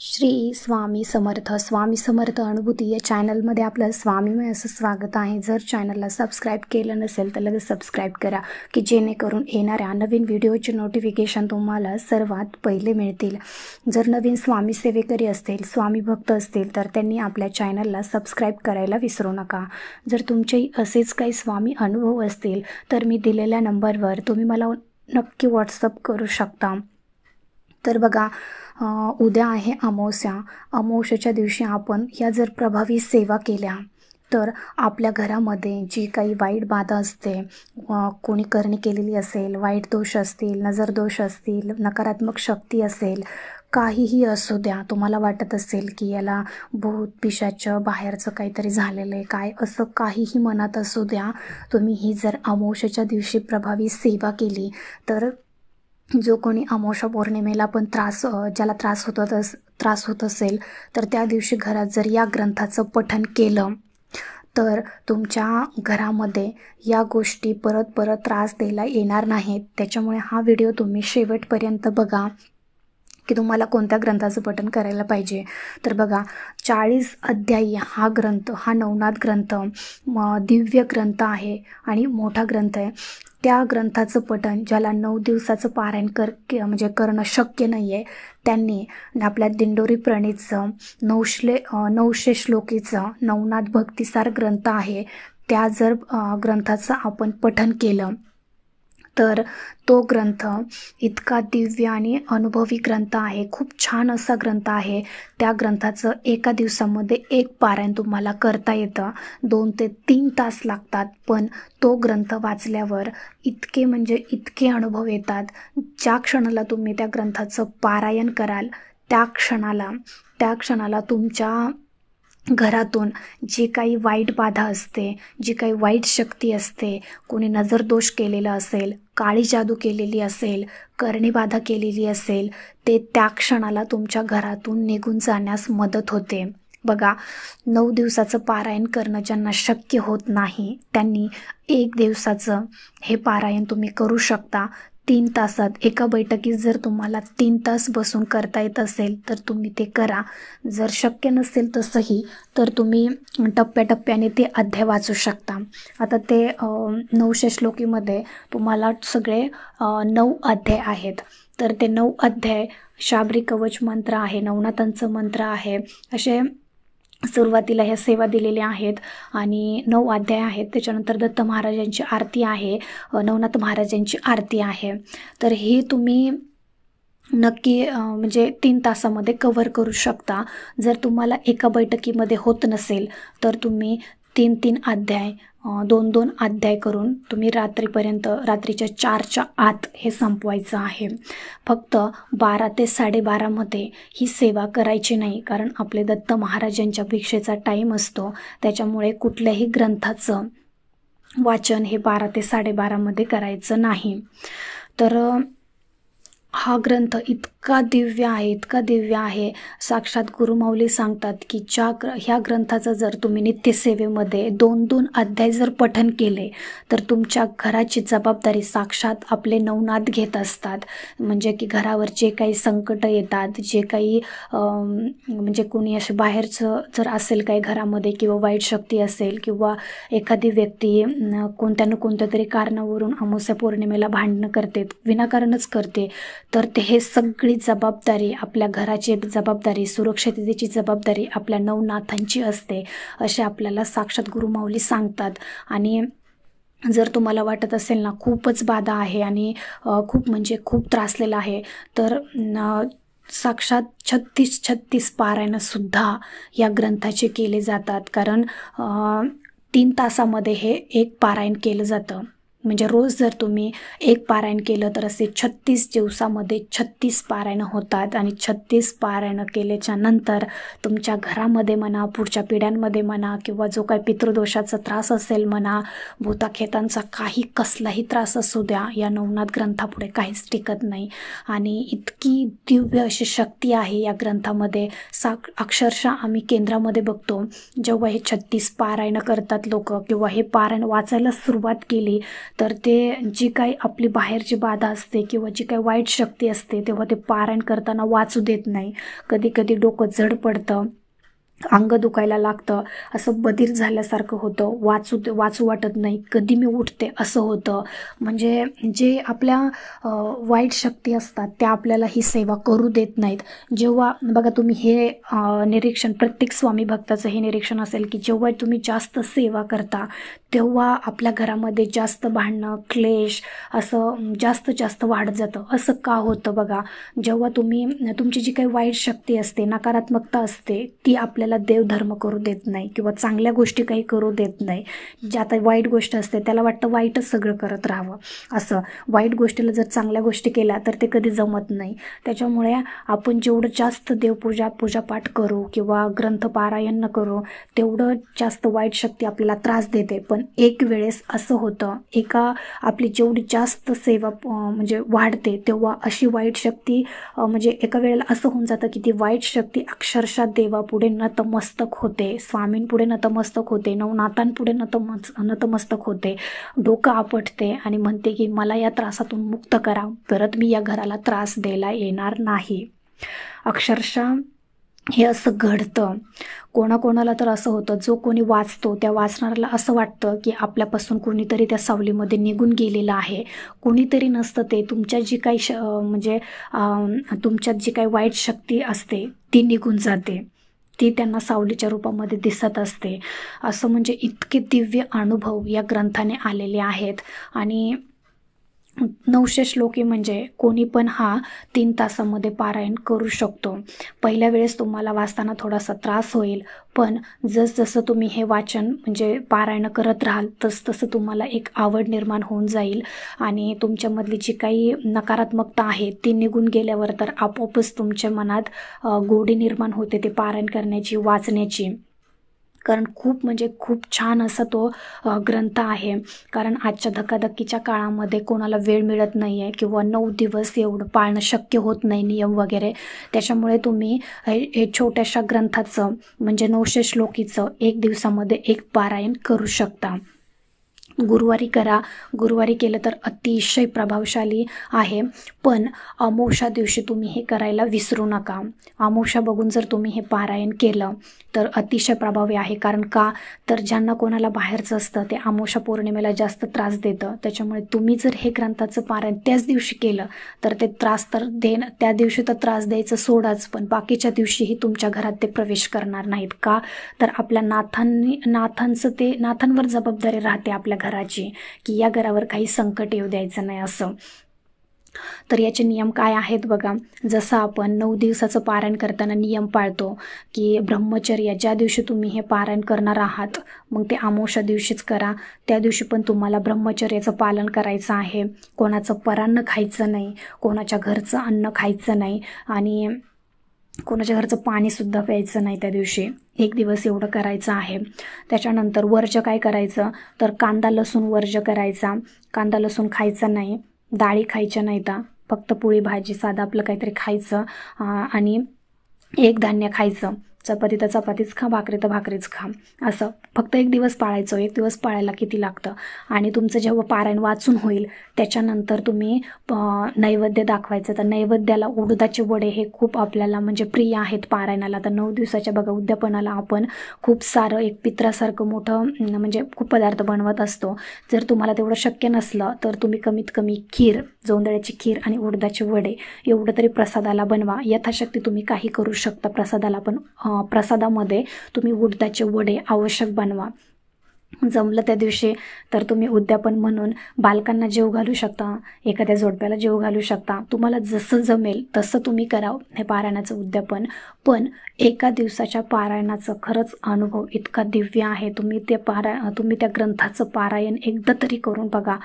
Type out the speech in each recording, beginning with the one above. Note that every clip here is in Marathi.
श्री स्वामी समर्थ अनुभूती या चॅनलमध्ये आपलं स्वामीमय असं स्वागत आहे। जर चॅनलला सबस्क्राईब केलं नसेल तर लगेच सबस्क्राईब करा की जेणेकरून येणाऱ्या नवीन व्हिडिओचे नोटिफिकेशन तुम्हाला सर्वात पहिले मिळतील। जर नवीन स्वामी सेवेकरी असतील, स्वामी भक्त असतील तर त्यांनी आपल्या चॅनलला सबस्क्राईब करायला विसरू नका। जर तुमचे असेच काही स्वामी अनुभव असतील तर मी दिलेल्या नंबरवर तुम्ही मला नक्की व्हॉट्सअप करू शकता। तर बघा, उद्या आहे अमावस्याच्या दिवशी आपण या जर प्रभावी सेवा केल्या तर आपल्या घरामध्ये जी काही वाईट बाधा असते, कोणी करणी केलेली असेल, वाईट दोष असतील, नजर दोष असतील, नकारात्मक शक्ती असेल, काहीही असू द्या, तुम्हाला वाटत असेल की याला भूत पिशाचं बाहेरचं काहीतरी झालेलं आहे, काय असं काहीही मनात असू द्या, तुम्ही ही जर अमावस्याच्या दिवशी प्रभावी सेवा केली तर जो कोणी अमावस्या पौर्णिमेला पण ज्याला त्रास होत असेल तर त्या दिवशी घरात जर या ग्रंथाचं पठण केलं तर तुमच्या घरामध्ये या गोष्टी परत त्रास द्यायला येणार नाहीत। त्याच्यामुळे हा व्हिडिओ तुम्ही शेवटपर्यंत बघा की तुम्हाला कोणत्या ग्रंथाचं पठण करायला पाहिजे। तर बघा, 40 अध्यायी हा ग्रंथ, हा नवनाथ ग्रंथ दिव्य ग्रंथ आहे आणि मोठा ग्रंथ आहे। त्या ग्रंथाचं पठण ज्याला 9 दिवसाचं पारायण करणं शक्य नाही आहे त्यांनी आपल्या दिंडोरी प्रणीतचं 900 श्लोकीचं नवनाथ भक्तिसार ग्रंथ आहे, त्या जर ग्रंथाचं आपण पठण केलं तर तो ग्रंथ इतका दिव्य आणि अनुभवी ग्रंथ आहे, खूप छान असा ग्रंथ आहे। त्या ग्रंथाचं एका दिवसामध्ये एक पारायण तुम्हाला करता येतं, 2 ते 3 तास लागतात, पण तो ग्रंथ वाचल्यावर इतके अनुभव येतात। ज्या क्षणाला तुम्ही त्या ग्रंथाचं पारायण कराल त्या क्षणाला तुमच्या घरातून जी काही वाईट बाधा असते, जी काही वाईट शक्ती असते, कोणी नजर दोष केलेला असेल, काळी जादू केलेली असेल, करणी बाधा केलेली असेल, ते त्या क्षणाला तुमच्या घरातून निघून जाण्यास मदत होते। बघा, 9 दिवसाचं पारायण करणं ज्यांना शक्य होत नाही त्यांनी 1 दिवसाचं हे पारायण तुम्ही करू शकता। 3 तासात एका बैठकीत जर तुम्हाला 3 तास बसून करता येत असेल तर तुम्ही ते करा। जर शक्य नसेल तसंही तर तुम्ही टप्प्याटप्प्याने ते अध्याय वाचू शकता। आता ते 900 श्लोकीमध्ये तुम्हाला सगळे 9 अध्याय आहेत, तर ते 9 अध्याय शाबरी कवच मंत्र आहे, नवनाथांचं मंत्र आहे, असे सुरुवातीला ह्या सेवा दिलेल्या आहेत आणि 9 अध्याय आहेत। त्याच्यानंतर दत्त महाराजांची आरती आहे, नवनाथ महाराजांची आरती आहे। तर हे तुम्ही नक्की 3 तासामध्ये कव्हर करू शकता। जर तुम्हाला एका बैठकीमध्ये होत नसेल तर तुम्ही 3 अध्याय 2 अध्याय करून तुम्ही रात्रीच्या 4च्या आत हे संपवायचं आहे। फक्त 12 ते 12:30 मध्ये ही सेवा करायची नाही, कारण आपले दत्त महाराजांच्या भिक्षेचा टाईम असतो, त्याच्यामुळे कुठल्याही ग्रंथाचं वाचन हे 12 ते 12:30 मध्ये करायचं नाही। तर हा ग्रंथ इतका दिव्य आहे, साक्षात गुरुमाऊली सांगतात की ह्या ग्रंथाचं जर तुम्ही नित्यसेवेमध्ये 2 अध्याय जर पठण केले तर तुमच्या घराची जबाबदारी साक्षात आपले नवनाथ घेत असतात। म्हणजे की घरावर जे काही संकट येतात, जे काही कोणी असे बाहेरचं जर असेल काही घरामध्ये किंवा वाईट शक्ती असेल किंवा एखादी व्यक्ती कोणत्या तरी कारणावरून अमावस्या पौर्णिमेला भांडणं करते, विनाकारणच करते, तर हे सगळी जबाबदारी, आपल्या घराची जबाबदारी, सुरक्षिततेची जबाबदारी आपल्या नवनाथांची असते, असे आपल्याला साक्षात गुरुमाऊली सांगतात। आणि जर तुम्हाला वाटत असेल ना खूपच बाधा आहे आणि खूप त्रासलेला आहे तर साक्षात 36 पारायण सुद्धा या ग्रंथाचे केले जातात, कारण 3 तासामध्ये हे एक पारायण केलं जातं। म्हणजे रोज जर तुम्ही एक पारायण केलं तर असे 36 दिवसामध्ये 36 पारायण होतात आणि 36 पारायण केल्याच्या नंतर तुमच्या घरामध्ये म्हणा, पुढच्या पिढ्यांमध्ये म्हणा, किंवा जो काही पितृदोषाचा त्रास असेल म्हणा, भूताखेतांचा कसलाही त्रास असू द्या, या नवनाथ ग्रंथापुढे काहीच टिकत नाही। आणि इतकी दिव्य अशी शक्ती आहे या ग्रंथामध्ये, अक्षरशः आम्ही केंद्रामध्ये बघतो जेव्हा हे 36 पारायण करतात लोक किंवा हे पारायण वाचायला सुरुवात केली तर ते जी काही आपली बाहेरची बाधा असते किंवा जी काही वाईट शक्ती असते तेव्हा ते पारायण करताना वाचू देत नाही. कधी कधी डोकं जड पडतं, अंग दुखायला लागतं, असं बधीर झाल्यासारखं होतं, वाचू वाटत नाही, कधी मी उठते असं होतं. म्हणजे जे आपल्या वाईट शक्ती असतात त्या आपल्याला ही सेवा करू देत नाहीत. जेव्हा बघा तुम्ही हे निरीक्षण प्रत्येक स्वामी भक्ताचं हे निरीक्षण असेल की जेव्हा तुम्ही जास्त सेवा करता तेव्हा आपल्या घरामध्ये जास्त भांडणं, क्लेश असं जास्त जास्त वाढत जातं. असं का होतं बघा, जेव्हा तुमची जी काही वाईट शक्ती असते, नकारात्मकता असते, ती आपल्याला देवधर्म करू देत नाही किंवा चांगल्या गोष्टी काही करू देत नाही. जे आता वाईट गोष्ट असते त्याला वाटतं वाईटच सगळं करत राहावं, असं वाईट गोष्टीला जर चांगल्या गोष्टी केल्या तर ते कधी जमत नाही. त्याच्यामुळे आपण जेवढं जास्त पूजापाठ करू किंवा ग्रंथ पारायण करू तेवढं जास्त वाईट शक्ती आपल्याला त्रास देते. पण एक वेळेस असं होतं, आपली जेवढी जास्त सेवा म्हणजे वाढते तेव्हा अशी वाईट शक्ती म्हणजे एका वेळेला असं होऊन जातं की ती वाईट शक्ती अक्षरशः देवापुढे नतमस्तक होते, स्वामींपुढे नतमस्तक होते, नवनाथांपुढे नतमस्तक होते, डोकं आपटते आणि म्हणते की मला या त्रासातून मुक्त करा, परत मी या घराला त्रास द्यायला येणार नाही. अक्षरशः हे असं घडतं. कोणाकोणाला तर असं होतं, जो कोणी वाचतो त्या वाचणाऱ्याला असं वाटतं की आपल्यापासून कोणीतरी त्या सावलीमध्ये निघून गेलेलं आहे. कोणीतरी नसतं, ते तुमच्या जी काही म्हणजे तुमच्यात जी काही वाईट शक्ती असते ती निघून जाते, ती त्यांना सावलीच्या रूपामध्ये दिसत असते. असं म्हणजे इतके दिव्य अनुभव या ग्रंथाने आलेले आहेत. आणि 900 श्लोकी म्हणजे कोणी पण हा 3 तासामध्ये पारायण करू शकतो. पहिल्या वेळेस तुम्हाला वाचताना थोडासा त्रास होईल, पण जसजसं तुम्ही हे वाचन म्हणजे पारायण करत राहाल तसतसं तुम्हाला एक आवड निर्माण होऊन जाईल आणि तुमच्यामधली जी काही नकारात्मकता आहे ती निघून गेल्यावर तर आपोआपच तुमच्या मनात गोडी निर्माण होते ते पारायण करण्याची, वाचण्याची. कारण खूप छान असा तो ग्रंथ आहे. कारण आजच्या धकाधकीच्या काळामध्ये कोणाला वेळ मिळत नाही आहे किंवा 9 दिवस एवढं पाळणं शक्य होत नाही, नियम वगैरे. त्याच्यामुळे तुम्ही हे छोट्याशा ग्रंथाचं म्हणजे 900 श्लोकीचं 1 दिवसामध्ये एक पारायण करू शकता. गुरुवारी करा, गुरुवारी केलं तर अतिशय प्रभावशाली आहे. पण अमावस्या दिवशी तुम्ही हे करायला विसरू नका. अमावस्या बघून जर तुम्ही हे पारायण केलं तर अतिशय प्रभावी आहे. कारण का तर ज्यांना कोणाला बाहेरचं असतं ते अमावस्या पौर्णिमेला जास्त त्रास देतं. त्याच्यामुळे तुम्ही जर हे ग्रंथाचं पारायण त्याच दिवशी केलं तर ते त्रास तर त्या दिवशी तर त्रास द्यायचं सोडाच, पण बाकीच्या दिवशीही तुमच्या घरात ते प्रवेश करणार नाहीत. का तर आपल्या नाथांवर जबाबदारी राहते आपल्या घराची की या घरावर काही संकट येऊ द्यायचं नाही असं. तर याचे नियम काय आहेत बघा. जसं आपण 9 दिवसाचं पारायण करताना नियम पाळतो की ब्रह्मचर्य ज्या दिवशी तुम्ही हे पारायण करणार आहात मग ते अमावस्या दिवशीच करा. त्या दिवशी पण तुम्हाला ब्रह्मचर्याचं पालन करायचं आहे. कोणाचं परान्न खायचं नाही, कोणाच्या घरचं अन्न खायचं नाही आणि कोणाच्या घरचं पाणीसुद्धा प्यायचं नाही त्या दिवशी. 1 दिवस एवढं करायचं आहे. त्याच्यानंतर वर्ज्य काय करायचं तर कांदा लसूण वर्ज्य करायचा. कांदा लसूण खायचा नाही, डाळी खायच्या नाहीत, फक्त पोळी भाजी साधं आपलं काहीतरी खायचं आणि एक धान्य खायचं. चपाती तर चपातीच खा, भाकरी तर भाकरीच खा, असं फक्त 1 दिवस पाळायचं. 1 दिवस पाळायला किती लागतं. आणि तुमचं जेव्हा पारायण वाचून होईल त्याच्यानंतर तुम्ही नैवेद्य दाखवायचं. तर नैवेद्याला उडदाचे वडे हे खूप आपल्याला म्हणजे प्रिय आहेत पारायणाला. तर 9 दिवसाच्या बघा उद्यापनाला आपण खूप सारं एक पित्रासारखं मोठं म्हणजे खूप पदार्थ बनवत असतो. जर तुम्हाला तेवढं शक्य नसलं तर तुम्ही कमीत कमी खीर, जोंधळ्याची खीर आणि उडदाचे वडे एवढं तरी प्रसादाला बनवा. यथाशक्ती तुम्ही काही करू शकता प्रसादाला, पण प्रसादामध्ये तुम्ही उडदाचे वडे आवश्यक बनवा. जमलं त्या दिवशी तर तुम्ही उद्यापन म्हणून बालकांना जेव घालू शकता, एखाद्या जोडप्याला जेव घालू शकता. तुम्हाला जसं जमेल तसं तुम्ही करा हे पारायणाचं उद्यापन. पण एका दिवसाच्या पारायणाचं खरंच अनुभव इतका दिव्य आहे. तुम्ही त्या ग्रंथाचं पारायण एकदा तरी करून बघा.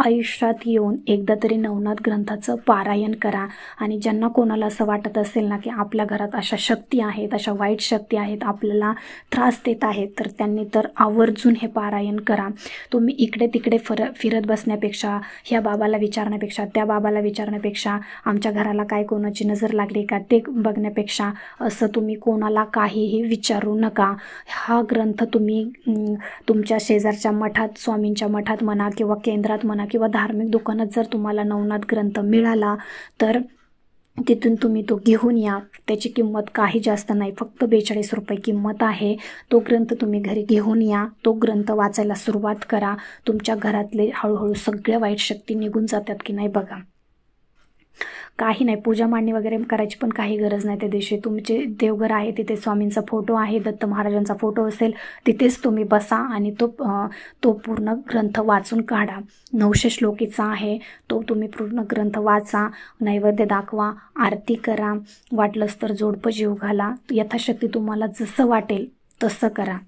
आयुष्यात येऊन एकदा तरी नवनाथ ग्रंथाचं पारायण करा. आणि ज्यांना कोणाला असं वाटत असेल ना की आपल्या घरात अशा शक्ती आहेत, अशा वाईट शक्ती आहेत, आपल्याला त्रास देत आहेत, तर त्यांनी तर आवर्जून हे पारायण करा. तुम्ही इकडे तिकडे फिरत बसण्यापेक्षा, ह्या बाबाला विचारण्यापेक्षा, त्या बाबाला विचारण्यापेक्षा, आमच्या घराला काय कोणाची नजर लागली का ते बघण्यापेक्षा, असं तुम्ही कोणाला काहीही विचारू नका. हा ग्रंथ तुम्ही तुमच्या शेजारच्या मठात, स्वामींच्या मठात म्हणा किंवा केंद्रात म्हणा किंवा धार्मिक दुकानात जर तुम्हाला नवनाथ ग्रंथ मिळाला तर तिथून तुम्ही तो घेऊन या. त्याची किंमत काही जास्त नाही, फक्त 42 रुपये किंमत आहे. तो ग्रंथ तुम्ही घरी घेऊन या, तो ग्रंथ वाचायला सुरुवात करा. तुमच्या घरातले हळूहळू सगळ्या वाईट शक्ती निघून जातात की नाही बघा. काही नाही, पूजा मांडणी वगैरे करायची पण काही गरज नाही. त्या दिवशी तुमचे देवघर आहे, तिथे स्वामींचा फोटो आहे, दत्त महाराजांचा फोटो असेल, तिथेच तुम्ही बसा आणि तो पूर्ण ग्रंथ वाचून काढा. 900 श्लोकीचा आहे तो. तुम्ही पूर्ण ग्रंथ वाचा, नैवेद्य दाखवा, आरती करा, वाटलंच तर जोडपं जीव घाला. यथाशक्ती तुम्हाला जसं वाटेल तसं करा.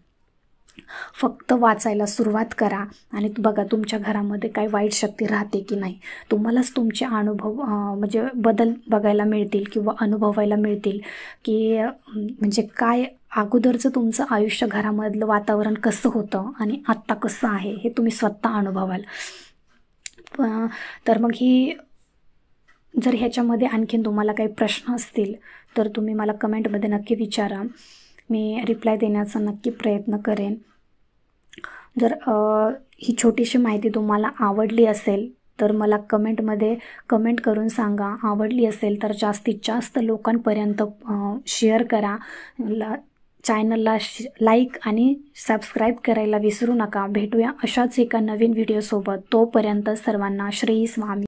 फक्त वाचायला सुरुवात करा आणि बघा तुमच्या घरामध्ये काय वाईट शक्ती राहते की नाही. तुम्हालाच तुमचे अनुभव म्हणजे बदल बघायला मिळतील किंवा अनुभवायला मिळतील की म्हणजे काय अगोदरचं तुमचं आयुष्य, घरामधलं वातावरण कसं होतं आणि आत्ता कसं आहे हे तुम्ही स्वतः अनुभवाल. तर मग जर ह्याच्यामध्ये आणखीन तुम्हाला काही प्रश्न असतील तर तुम्ही मला कमेंटमध्ये नक्की विचारा. मी रिप्लाय देण्याचा नक्की प्रयत्न करेन. जर ही छोटीशी माहिती तुम्हाला आवडली असेल तर मला कमेंटमध्ये कमेंट करून सांगा. आवडली असेल तर जास्तीत जास्त लोकांपर्यंत शेअर करा. चॅनलला लाईक आणि सबस्क्राईब करायला विसरू नका. भेटूया अशाच एका नवीन व्हिडिओसोबत. तोपर्यंत सर्वांना श्री स्वामी.